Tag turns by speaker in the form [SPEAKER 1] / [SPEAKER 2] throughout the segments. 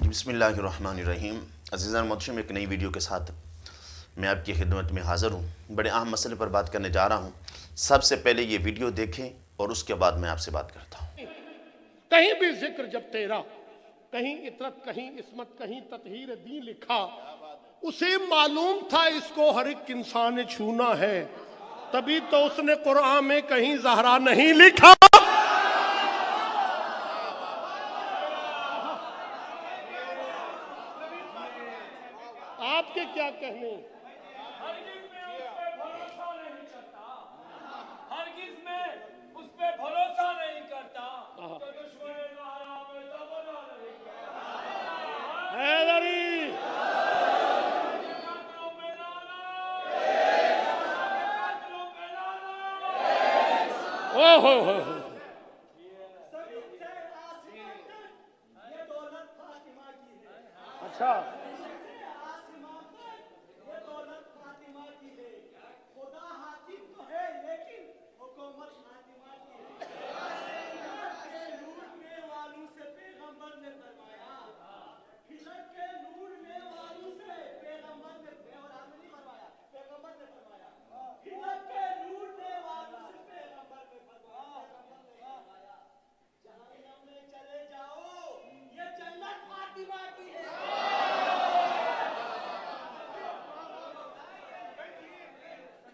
[SPEAKER 1] بسم اللہ الرحمن الرحیم۔ عزیزان محترم، ایک نئی ویڈیو کے ساتھ میں آپ کی خدمت میں حاضر ہوں۔ بڑے اہم مسئلے پر بات کرنے جا رہا ہوں۔ سب سے پہلے یہ ویڈیو دیکھیں اور اس کے بعد میں آپ سے بات کرتا ہوں۔
[SPEAKER 2] کہیں بھی ذکر جب تیرا، کہیں عطرت، کہیں عصمت، کہیں تطہیر دین لکھا، اسے معلوم تھا اس کو ہر ایک انسان نے چھونا ہے، تبھی تو اس نے قرآن میں کہیں زہرا نہیں لکھا۔ آپ کے کیا کہنے؟
[SPEAKER 3] ہرگز میں اس پہ بھروسہ نہیں کرتا۔
[SPEAKER 2] حیدری اچھا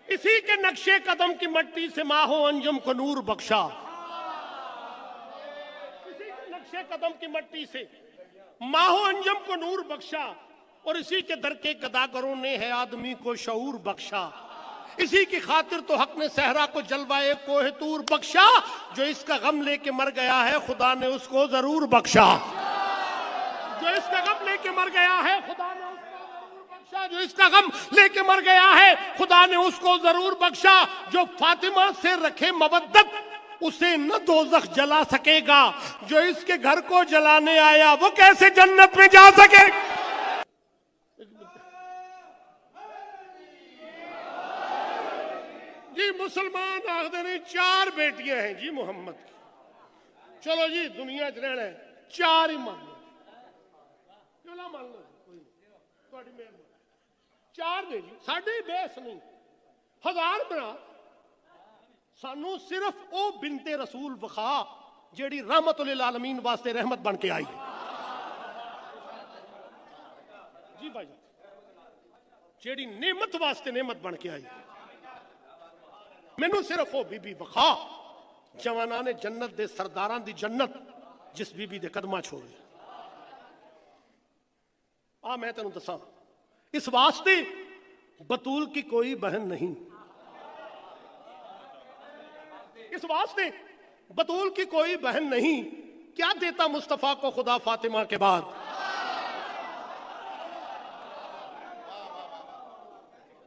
[SPEAKER 2] اسی کے نقشے قدم کی مٹی سے ماہ و انجم کو نور بخشا، اسی کے نقشے قدم کی مٹی سے ماہ و انجم کو نور بخشا، اور اسی کے در کے گداگروں نے ہے آدمی کو شعور بخشا۔ اسی کی خاطر تو حق نے صحرا کو جلوائے کوہ طور بخشا، جو اس کا غم لے کے مر گیا ہے خدا نے اس کو ضرور بخشا۔ جو اس کا غم لے کے مر گیا ہے خدا نے اس کو ضرور بخشا، جو اس کا غم لے کے مر گیا ہے خدا نے اس کو ضرور بخشا۔ جو فاطمہ سے رکھے مودت اسے نہ دوزخ جلا سکے گا، جو اس کے گھر کو جلانے آیا وہ کیسے جنت میں جا سکے؟ جی مسلمان آخر نہیں، 4 بیٹیاں ہیں جی محمد کی، چلو جی دنیا چ رہنا ہے 4 ہی مان لو، کیوں نہ مان لو، تھوڑی مہربانی 4 دے جی، ساڈے بیس نہیں 1000 بنا، سانو صرف او بنت رسول وخا جیڑی رحمت للعالمین واسطے رحمت بن کے آئی جی بھائی جیڑی نعمت واسطے نعمت بن کے آئی، مینوں صرف وہ بی بی وخا جوانان جنت دے سرداران دی جنت جس بی بی دے قدمہ چھوڑے۔ میں تینوں دساں، اس واسطے بطول کی کوئی بہن نہیں، اس واسطے بطول کی کوئی بہن نہیں، کیا دیتا مصطفیٰ کو خدا فاطمہ کے بعد؟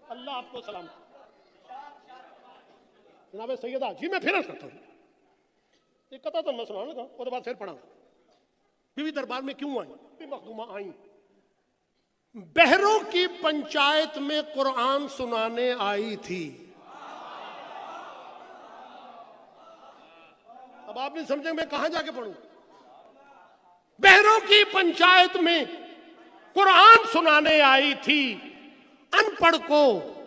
[SPEAKER 2] اللہ آپ کو سلام۔ جناب سیدہ جی میں پھر کرتا ہوں، ایک قطعہ تو میں سنانے لگا، اس کے بعد پھر پڑھا۔ بی بی دربار میں کیوں آئیں؟ بی مخدومہ آئیں، بہروں کی پنچایت میں قرآن سنانے آئی تھی۔ اب آپ نہیں سمجھیں میں کہاں جا کے پڑھوں؟ بہروں کی پنچایت میں قرآن سنانے آئی تھی، ان پڑھ کو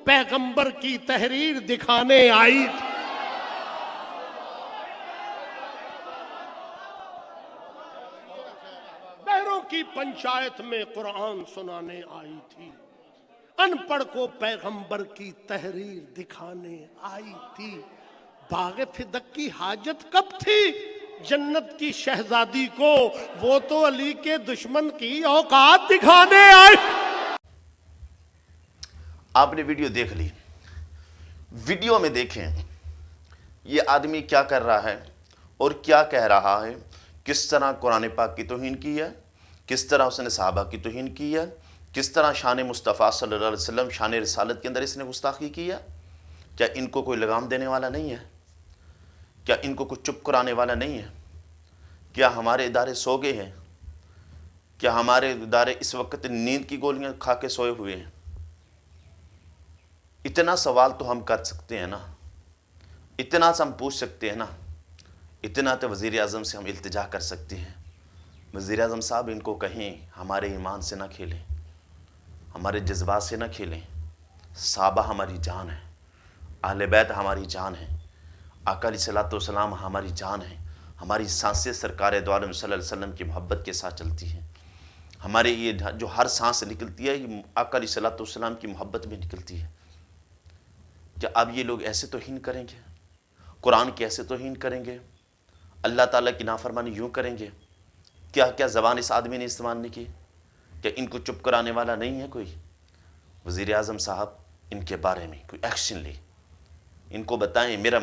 [SPEAKER 2] پیغمبر کی تحریر دکھانے آئی تھی۔ بہروں کی پنچایت میں قرآن سنانے آئی تھی، ان پڑھ کو پیغمبر کی تحریر دکھانے آئی تھی۔ باغ فدق کی حاجت کب تھی جنت کی شہزادی کو، وہ تو علی کے دشمن کی اوقات دکھانے آئی۔
[SPEAKER 1] آپ نے ویڈیو دیکھ لی، ویڈیو میں دیکھیں یہ آدمی کیا کر رہا ہے اور کیا کہہ رہا ہے، کس طرح قرآن پاک کی توہین کی ہے، کس طرح اس نے صحابہ کی توہین کی ہے، کس طرح شان مصطفیٰ صلی اللہ علیہ وسلم شان رسالت کے اندر اس نے گستاخی کی ہے۔ کیا ان کو کوئی لگام دینے والا نہیں ہے؟ کیا ان کو کچھ چپ کرانے والا نہیں ہے؟ کیا ہمارے ادارے سو گئے ہیں؟ کیا ہمارے ادارے اس وقت نیند کی گولیاں کھا کے سوئے ہوئے ہیں؟ اتنا سوال تو ہم کر سکتے ہیں نا، اتنا ہم پوچھ سکتے ہیں نا، اتنا تو وزیر اعظم سے ہم التجا کر سکتے ہیں وزیر اعظم صاحب ان کو کہیں ہمارے ایمان سے نہ کھیلیں، ہمارے جذبات سے نہ کھیلیں۔ صحابہ ہماری جان ہے، اہل بیت ہماری جان ہے، آقا علیہ الصلوۃ والسلام ہماری جان ہے، ہماری سانسیں سرکار دو عالم صلی اللہ علیہ وسلم کی محبت کے ساتھ چلتی ہیں، ہمارے یہ جو ہر سانس نکلتی ہے یہ آقا علیہ الصلوۃ والسلام کی محبت میں نکلتی ہے۔ کیا اب یہ لوگ ایسے توہین کریں گے؟ قرآن کی ایسے توہین کریں گے؟ اللہ تعالیٰ کی نافرمانی یوں کریں گے؟ کیا کیا زبان اس آدمی نے استعمال نہیں کی؟ کیا ان کو چپ کرانے والا نہیں ہے کوئی؟ وزیر اعظم صاحب ان کے بارے میں کوئی ایکشن لے، ان کو بتائیں میرا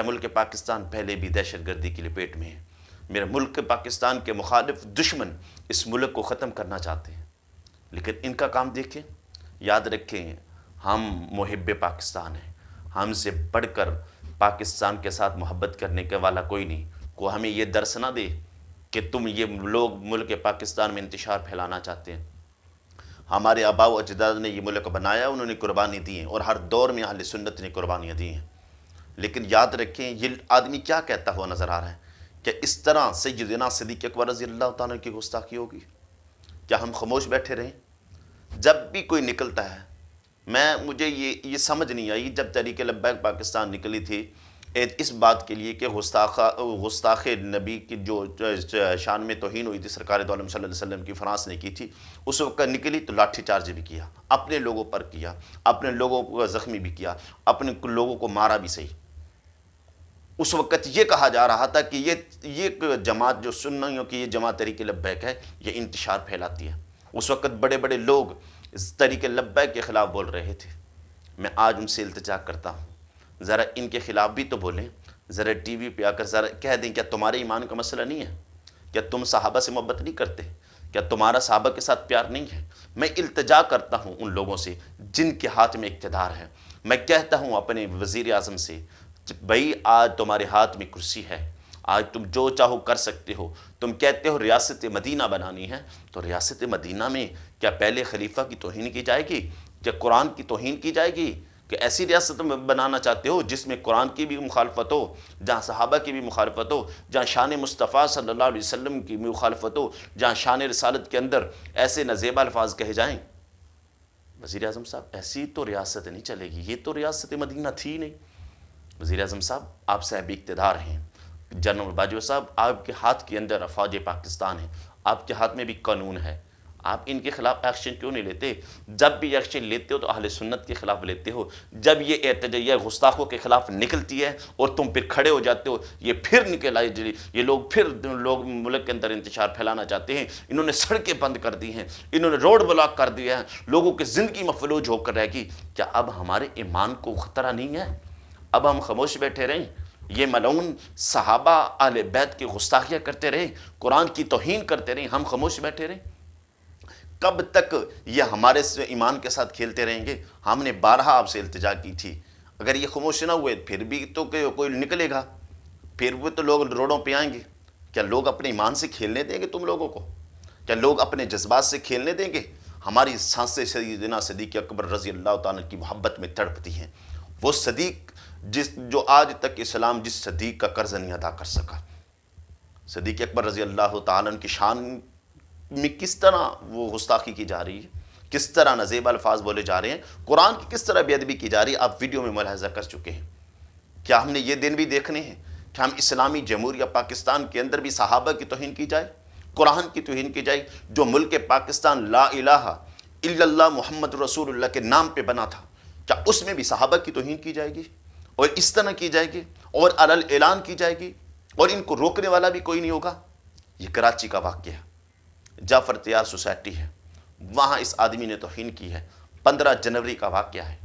[SPEAKER 1] ملک پاکستان پہلے بھی دہشت گردی کی لپیٹ میں ہے، میرا ملک پاکستان کے مخالف دشمن اس ملک کو ختم کرنا چاہتے ہیں، لیکن ان کا کام دیکھیں۔ یاد رکھیں ہم محب پاکستان ہیں، ہم سے بڑھ کر پاکستان کے ساتھ محبت کرنے کے والا کوئی نہیں۔ کو ہمیں یہ درس نہ دے کہ تم یہ لوگ ملک پاکستان میں انتشار پھیلانا چاہتے ہیں۔ ہمارے آباء و اجداد نے یہ ملک بنایا، انہوں نے قربانی دی ہیں، اور ہر دور میں اہل سنت نے قربانیاں دی ہیں۔ لیکن یاد رکھیں یہ آدمی کیا کہتا ہوا نظر آ رہا ہے کہ اس طرح سیدنا صدیق اکبر رضی اللہ تعالیٰ کی گستاخی ہوگی؟ کیا ہم خاموش بیٹھے رہیں؟ جب بھی کوئی نکلتا ہے، مجھے یہ سمجھ نہیں آئی جب تحریک لبیک پاکستان نکلی تھی اس بات کے لیے کہ گستاخ نبی کی جو شان میں توہین ہوئی تھی سرکار دو عالم صلی اللہ علیہ وسلم کی، فرانس نے کی تھی، اس وقت نکلی تو لاٹھی چارج بھی کیا، اپنے لوگوں پر کیا، اپنے لوگوں کو زخمی بھی کیا، اپنے لوگوں کو مارا بھی صحیح۔ اس وقت یہ کہا جا رہا تھا کہ یہ جماعت جو سنیوں کی یہ جماعت تحریک لبیک ہے یہ انتشار پھیلاتی ہے۔ اس وقت بڑے بڑے لوگ اس تحریک لبیک کے خلاف بول رہے تھے۔ میں آج ان سے التجا کرتا ہوں ذرا ان کے خلاف بھی تو بولیں، ذرا ٹی وی پہ آ کر ذرا کہہ دیں کیا تمہارے ایمان کا مسئلہ نہیں ہے؟ کیا تم صحابہ سے محبت نہیں کرتے؟ کیا تمہارا صحابہ کے ساتھ پیار نہیں ہے؟ میں التجا کرتا ہوں ان لوگوں سے جن کے ہاتھ میں اقتدار ہے، میں کہتا ہوں اپنے وزیر اعظم سے، بھائی آج تمہارے ہاتھ میں کرسی ہے، آج تم جو چاہو کر سکتے ہو۔ تم کہتے ہو ریاست مدینہ بنانی ہے، تو ریاست مدینہ میں کیا پہلے خلیفہ کی توہین کی جائے گی؟ کیا قرآن کی توہین کی جائے گی؟ کہ ایسی ریاست میں بنانا چاہتے ہو جس میں قرآن کی بھی مخالفت ہو، جہاں صحابہ کی بھی مخالفت ہو، جہاں شان مصطفیٰ صلی اللہ علیہ وسلم کی مخالفت ہو، جہاں شان رسالت کے اندر ایسے نازیبا الفاظ کہے جائیں؟ وزیر اعظم صاحب ایسی تو ریاست نہیں چلے گی، یہ تو ریاست مدینہ تھی نہیں۔ وزیر اعظم صاحب آپ صاحب اقتدار ہیں، جنرل باجوہ صاحب آپ کے ہاتھ کے اندر افواج پاکستان ہے، آپ کے ہاتھ میں بھی قانون ہے، آپ ان کے خلاف ایکشن کیوں نہیں لیتے؟ جب بھی ایکشن لیتے ہو تو اہل سنت کے خلاف لیتے ہو، جب یہ احتجاجیہ گستاخوں کے خلاف نکلتی ہے اور تم پھر کھڑے ہو جاتے ہو، یہ پھر نکل آئے، یہ لوگ ملک کے اندر انتشار پھیلانا چاہتے ہیں، انہوں نے سڑکیں بند کر دی ہیں، انہوں نے روڈ بلاک کر دیا ہے، لوگوں کی زندگی مفلوج ہو کر رہ گی۔ کیا اب ہمارے ایمان کو خطرہ نہیں ہے؟ اب ہم خاموش بیٹھے رہیں؟ یہ ملعون صحابہ اہل بیت کی گستاخیاں کرتے رہے، قرآن کی توہین کرتے رہے، ہم خاموش بیٹھے رہیں؟ کب تک یہ ہمارے ایمان کے ساتھ کھیلتے رہیں گے؟ ہم نے بارہا آپ سے التجا کی تھی، اگر یہ خاموش نہ ہوئے پھر بھی تو کوئی نکلے گا، پھر بھی تو لوگ روڈوں پہ آئیں گے۔ کیا لوگ اپنے ایمان سے کھیلنے دیں گے تم لوگوں کو؟ کیا لوگ اپنے جذبات سے کھیلنے دیں گے؟ ہماری سانسیں سیدنا صدیق اکبر رضی اللہ تعالیٰ کی محبت میں تڑپتی ہیں، وہ صدیق جو آج تک اسلام جس صدیق کا قرض نہیں ادا کر سکا۔ صدیق اکبر رضی اللہ تعالیٰ کی شان میں کس طرح وہ گستاخی کی جا رہی ہے، کس طرح نازیب الفاظ بولے جا رہے ہیں، قرآن کی کس طرح بے ادبی کی جا رہی ہے، آپ ویڈیو میں ملاحظہ کر چکے ہیں۔ کیا ہم نے یہ دن بھی دیکھنے ہیں کہ ہم اسلامی جمہوریہ پاکستان کے اندر بھی صحابہ کی توہین کی جائے، قرآن کی توہین کی جائے؟ جو ملک پاکستان لا الہ الا اللہ محمد رسول اللہ کے نام پہ بنا تھا، کیا اس میں بھی صحابہ کی توہین کی جائے گی اور اس طرح کی جائے گی اور علل اعلان کی جائے گی اور ان کو روکنے والا بھی کوئی نہیں ہوگا؟ یہ کراچی کا واقعہ ہے، جعفر تیار سوسائٹی ہے، وہاں اس آدمی نے توہین کی ہے، 15 جنوری کا واقعہ ہے،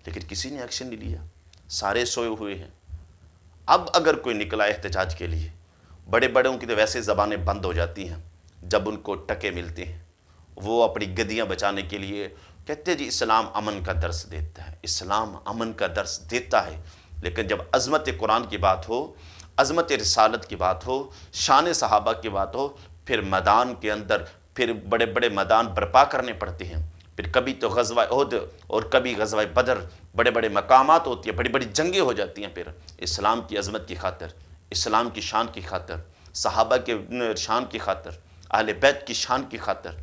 [SPEAKER 1] لیکن کسی نے ایکشن نہیں لیا، سارے سوئے ہوئے ہیں۔ اب اگر کوئی نکلا احتجاج کے لیے، بڑے بڑوں کی تو ویسے زبانیں بند ہو جاتی ہیں جب ان کو ٹکے ملتے ہیں، وہ اپنی گدیاں بچانے کے لیے کہتے ہیں جی اسلام امن کا درس دیتا ہے، اسلام امن کا درس دیتا ہے، لیکن جب عظمت قرآن کی بات ہو، عظمت رسالت کی بات ہو، شان صحابہ کی بات ہو، پھر میدان کے اندر پھر بڑے بڑے میدان برپا کرنے پڑتے ہیں، پھر کبھی تو غزوہ احد اور کبھی غزوہ بدر، بڑے بڑے مقامات ہوتی ہیں، بڑی بڑی جنگیں ہو جاتی ہیں، پھر اسلام کی عظمت کی خاطر، اسلام کی شان کی خاطر، صحابہ کے شان کی خاطر۔ اہل بیت کی شان کی خاطر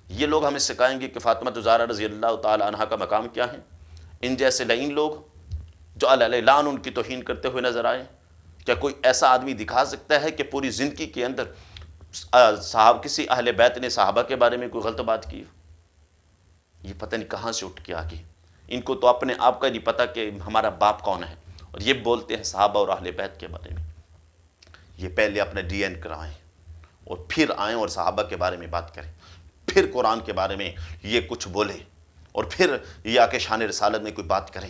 [SPEAKER 1] یہ لوگ ہمیں سکھائیں گے کہ فاطمہ زہرا رضی اللہ تعالی عنہا کا مقام کیا ہے؟ ان جیسے لعین لوگ جو اعلان ان کی توہین کرتے ہوئے نظر آئے، کیا کوئی ایسا آدمی دکھا سکتا ہے کہ پوری زندگی کے اندر کسی اہل بیت نے صحابہ کے بارے میں کوئی غلط بات کی؟ یہ پتہ نہیں کہاں سے اٹھ کے آگے، ان کو تو اپنے آپ کا نہیں پتہ کہ ہمارا باپ کون ہے، اور یہ بولتے ہیں صحابہ اور اہل بیت کے بارے میں۔ یہ پہلے اپنا ڈی این کرائیں اور پھر آئیں اور صحابہ کے بارے میں بات کریں، پھر قرآن کے بارے میں یہ کچھ بولیں، اور پھر یہ آ کے شان رسالت میں کوئی بات کریں۔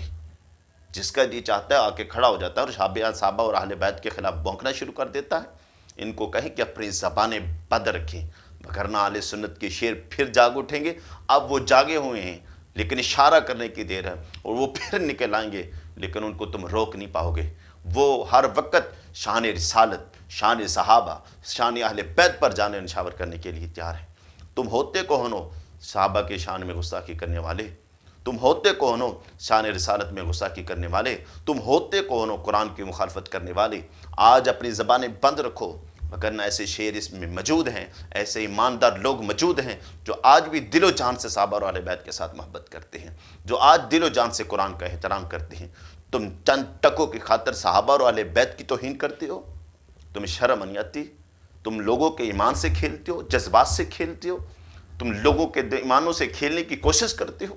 [SPEAKER 1] جس کا جی چاہتا ہے آ کے کھڑا ہو جاتا ہے اور صحابہ اور اہل بیت کے خلاف بونکنا شروع کر دیتا ہے۔ ان کو کہیں کہ اپنی زبانیں بند رکھیں، وگرنہ اہل سنت کے شیر پھر جاگ اٹھیں گے۔ اب وہ جاگے ہوئے ہیں لیکن اشارہ کرنے کی دیر ہے، اور وہ پھر نکل آئیں گے لیکن ان کو تم روک نہیں پاؤ گے۔ وہ ہر وقت شان رسالت، شان صحابہ، شان اہل بیت پر جانے نشاور کرنے کے لیے تیار ہیں۔ تم ہوتے کون ہو صحابہ کے شان میں گستاخی کرنے والے؟ تم ہوتے کون ہو شان رسالت میں گستاخی کرنے والے؟ تم ہوتے کون ہو قرآن کی مخالفت کرنے والے؟ آج اپنی زبانیں بند رکھو، وگرنہ ایسے شیر اس میں موجود ہیں، ایسے ایماندار لوگ موجود ہیں جو آج بھی دل و جان سے صحابہ اور اہل بیت کے ساتھ محبت کرتے ہیں، جو آج دل و جان سے قرآن کا احترام کرتے ہیں۔ تم چند ٹکوں کی خاطر صحابہ اور اہل بیت کی توہین کرتے ہو؟ تمہیں شرم نہیں آتی؟ تم لوگوں کے ایمان سے کھیلتے ہو، جذبات سے کھیلتے ہو، تم لوگوں کے ایمانوں سے کھیلنے کی کوشش کرتے ہو۔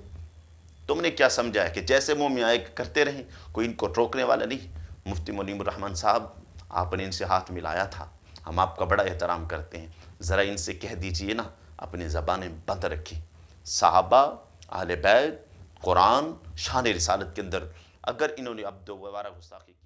[SPEAKER 1] تم نے کیا سمجھا ہے کہ جیسے منہ میں آئے کرتے رہیں، کوئی ان کو روکنے والا نہیں؟ مفتی منیم الرحمن صاحب، آپ نے ان سے ہاتھ ملایا تھا، ہم آپ کا بڑا احترام کرتے ہیں، ذرا ان سے کہہ دیجئے نا اپنی زبانیں بند رکھیں۔ صحابہ، اہل بیت، قرآن، شان رسالت کے اندر اگر انہوں نے اب دوبارہ گستاخی کی